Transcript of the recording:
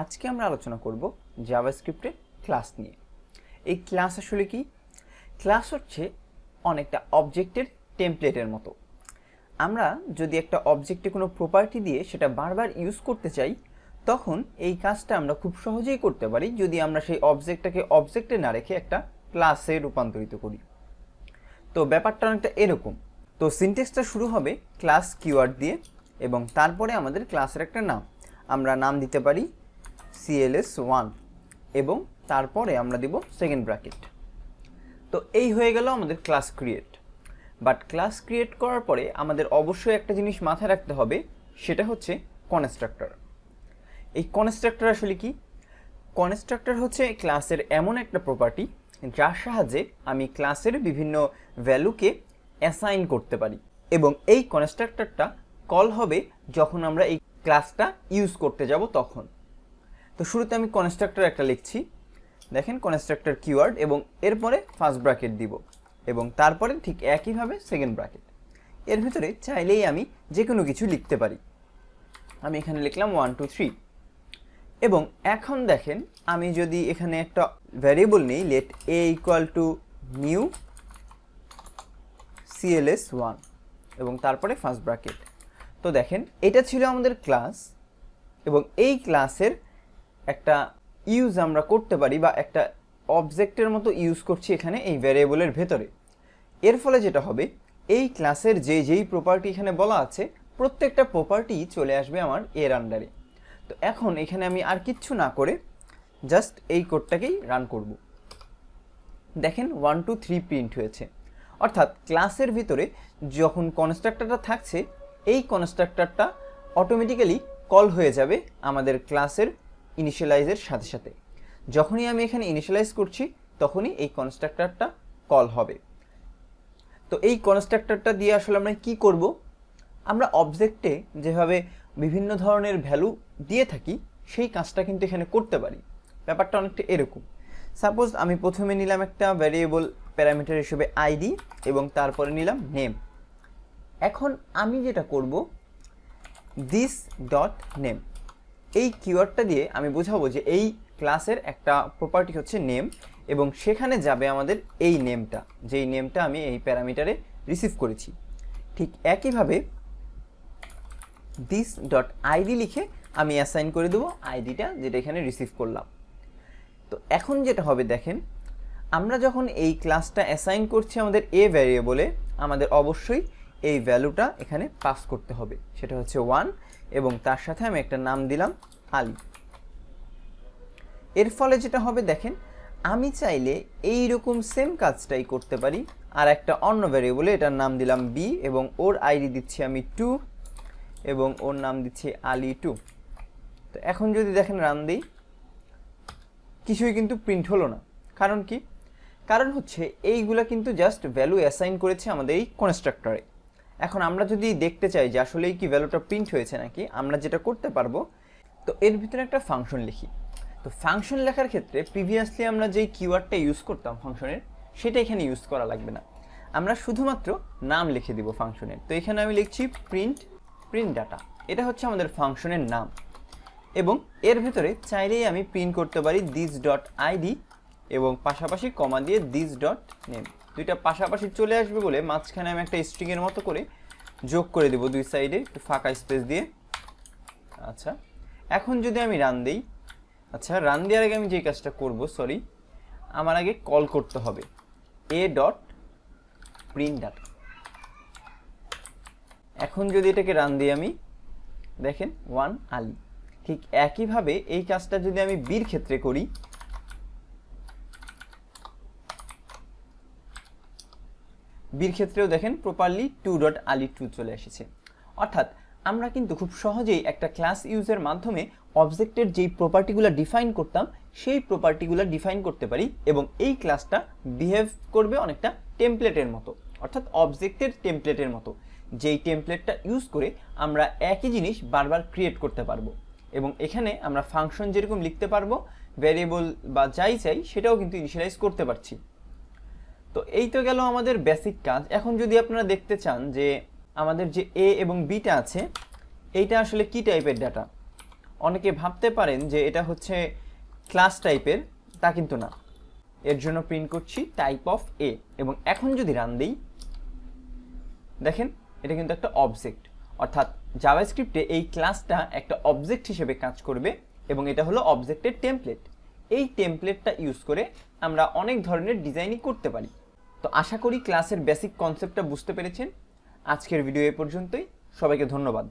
আজকে আমরা আলোচনা করব জাভাস্ক্রিপ্টের ক্লাস নিয়ে। এই ক্লাস আসলে কি? ক্লাস হচ্ছে অনেকটা অবজেক্টের টেমপ্লেটের মতো। আমরা যদি একটা অবজেক্টে কোনো প্রপার্টি দিয়ে সেটা বারবার ইউজ করতে চাই, তখন এই কাজটা আমরা খুব সহজেই করতে পারি যদি আমরা সেই অবজেক্টটাকে অবজেক্টে না রেখে একটা ক্লাসে রূপান্তরিত করি। তো ব্যাপারটা অনেকটা এরকম। তো সিনট্যাক্সটা শুরু হবে ক্লাস কিওয়ার্ড দিয়ে এবং তারপরে আমাদের ক্লাসের একটা নাম, আমরা নাম দিতে পারি cls1 এবং তারপরে আমরা দিব সেকেন্ড ব্র্যাকেট। তো এই হয়ে গেল আমাদের class create. But class create করার পরে আমাদের অবশ্যই একটা জিনিস মাথায় রাখতে হবে, সেটা হচ্ছে কনস্ট্রাক্টর। এই কনস্ট্রাক্টর আসলে কি? কনস্ট্রাক্টর হচ্ছে ক্লাসের এমন একটা প্রপার্টি যার সাহায্যে আমি ক্লাসের বিভিন্ন ভ্যালুকে অ্যাসাইন করতে পারি এবং এই কনস্ট্রাক্টরটা কল হবে যখন আমরা এই ক্লাসটা ইউজ করতে যাব তখন। তো শুরুতে আমি কনস্ট্রাক্টর একটা লিখছি, দেখেন কনস্ট্রাক্টর কিওয়ার্ড এবং এরপরে ফার্স্ট ব্র্যাকেট দিব এবং তারপরে ঠিক একইভাবে সেকেন্ড ব্র্যাকেট। এর ভিতরে চাইলেই আমি যে কোনো কিছু লিখতে পারি। আমি এখানে লিখলাম 1 2 3 এবং এখন দেখেন আমি যদি এখানে একটা ভ্যারিয়েবল নিই, let a equal to new cls1 এবং তারপরে ফার্স্ট ব্র্যাকেট। তো দেখেন এটা ছিল আমাদের ক্লাস এবং এই ক্লাসের একটা ইউজ আমরা করতে পারি বা একটা অবজেক্টের মতো ইউজ করছি এখানে এই ভ্যারিয়েবলের ভেতরে। এর ফলে যেটা হবে, এই ক্লাসের যেই প্রপার্টি এখানে বলা আছে প্রত্যেকটা প্রপার্টি চলে আসবে আমার এর আন্ডারে। তো এখন এখানে আমি আর কিচ্ছু না করে জাস্ট এই কোডটাকেই রান করব। দেখেন 1 2 3 প্রিন্ট হয়েছে, অর্থাৎ ক্লাসের ভিতরে যখন কনস্ট্রাক্টরটা থাকছে এই কনস্ট্রাক্টরটা অটোমেটিক্যালি কল হয়ে যাবে আমাদের ক্লাসের ইনিশিয়ালাইজের সাথে সাথে। যখনই আমি এখানে ইনিশিয়ালাইজ করছি তখনই এই কনস্ট্রাক্টরটা কল হবে। তো এই কনস্ট্রাক্টরটা দিয়ে আসলে আমরা কি করব? আমরা অবজেক্টে যেভাবে বিভিন্ন ধরনের ভ্যালু দিয়ে থাকি সেই কাজটা কিন্তু এখানে করতে পারি। ব্যাপারটা অনেকটা এরকম। সাপোজ আমি প্রথমে নিলাম একটা ভ্যারিয়েবল প্যারামিটার হিসেবে আইডি এবং তারপরে নিলাম নেম। এখন আমি যেটা করব, দিস ডট নেম এই কিওয়ার্ডটা দিয়ে আমি বোঝাবো যে এই ক্লাসের একটা প্রপার্টি হচ্ছে নেম এবং সেখানে যাবে আমাদের এই নেমটা, যেই নেমটা আমি এই প্যারামিটারে রিসিভ করেছি। ঠিক একইভাবে দিস ডট আইডি লিখে আমি অ্যাসাইন করে দেবো আইডিটা যেটা এখানে রিসিভ করলাম। তো এখন যেটা হবে দেখেন, আমরা যখন এই ক্লাসটা অ্যাসাইন করছি আমাদের এ ভ্যারিয়েবলে, আমাদের অবশ্যই এই ভ্যালুটা এখানে পাস করতে হবে, সেটা হচ্ছে 1 এবং তার সাথে আমি একটা নাম দিলাম আলী। এর ফলে যেটা হবে দেখেন, আমি চাইলে এইরকম সেম কাজটাই করতে পারি আর একটা অন্য ভ্যারিয়েবলে এটার নাম দিলাম বি এবং ওর আইডি দিচ্ছি আমি 2 এবং ওর নাম দিচ্ছি আলী 2। তো এখন যদি দেখেন রান দিই, কিছুই কিন্তু প্রিন্ট হলো না। কারণ কি? কারণ হচ্ছে এইগুলা কিন্তু জাস্ট ভ্যালু অ্যাসাইন করেছে আমাদের এই কনস্ট্রাক্টরে। এখন আমরা যদি দেখতে চাই যে আসলেই কি ভ্যালুটা প্রিন্ট হয়েছে নাকি, আমরা যেটা করতে পারবো, তো এর ভিতরে একটা ফাংশন লিখি। তো ফাংশন লেখার ক্ষেত্রে প্রিভিয়াসলি আমরা যেই কিওয়ার্ডটা ইউজ করতাম ফাংশনের, সেটা এখানে ইউজ করা লাগবে না, আমরা শুধুমাত্র নাম লিখে দিব ফাংশনের। তো এখানে আমি লিখছি প্রিন্ট ডাটা, এটা হচ্ছে আমাদের ফাংশনের নাম এবং এর ভিতরে চাইলেই আমি প্রিন্ট করতে পারি দিস ডট আইডি এবং পাশাপাশি কমা দিয়ে দিস ডট নেম। দুইটা পাশাপাশি চলে আসবে বলে মাঝখানে আমি একটা স্ট্রিংয়ের মতো করে যোগ করে দেব দুই সাইডে একটু ফাঁকা স্পেস দিয়ে। আচ্ছা, এখন যদি আমি রান দিই, আচ্ছা রান দেওয়ার আগে আমি যে কাজটা করব, সরি, আমার আগে কল করতে হবে এ ডট প্রিন্ট ডাটা। এখন যদি এটাকে রান দিই আমি, দেখেন 1 আলী। ঠিক একইভাবে এই কাজটা যদি আমি বির ক্ষেত্রে করি, বির ক্ষেত্রেও দেখেন প্রপারলি 2 ডট আলী 2 চলে এসেছে। অর্থাৎ আমরা কিন্তু খুব সহজেই একটা ক্লাস ইউজের মাধ্যমে অবজেক্টের যেই প্রপার্টিগুলো ডিফাইন করতাম সেই প্রপার্টিগুলো ডিফাইন করতে পারি এবং এই ক্লাসটা বিহেভ করবে অনেকটা টেমপ্লেটের মতো, অর্থাৎ অবজেক্টের টেমপ্লেটের মতো, যেই টেমপ্লেটটা ইউজ করে আমরা একই জিনিস বারবার ক্রিয়েট করতে পারবো এবং এখানে আমরা ফাংশন যেরকম লিখতে পারবো, ভ্যারিয়েবল বা যাই চাই সেটাও কিন্তু ইনিশিয়ালাইজ করতে পারছি। তো এই তো গেল আমাদের বেসিক কাজ। এখন যদি আপনারা দেখতে চান যে আমাদের যে এ এবং বিটা আছে এইটা আসলে কি টাইপের ডাটা, অনেকে ভাবতে পারেন যে এটা হচ্ছে ক্লাস টাইপের, তা কিন্তু না। এর জন্য প্রিন্ট করছি টাইপ অফ এ, এবং এখন যদি রান দিই দেখেন এটা কিন্তু একটা অবজেক্ট, অর্থাৎ জাভাস্ক্রিপ্টে এই ক্লাসটা একটা অবজেক্ট হিসেবে কাজ করবে এবং এটা হলো অবজেক্টের টেমপ্লেট। এই টেমপ্লেটটা ইউজ করে আমরা অনেক ধরনের ডিজাইনই করতে পারি। তো আশা করি ক্লাসের বেসিক কনসেপ্টটা বুঝতে পেরেছেন। আজকের ভিডিও এ পর্যন্তই, সবাইকে ধন্যবাদ।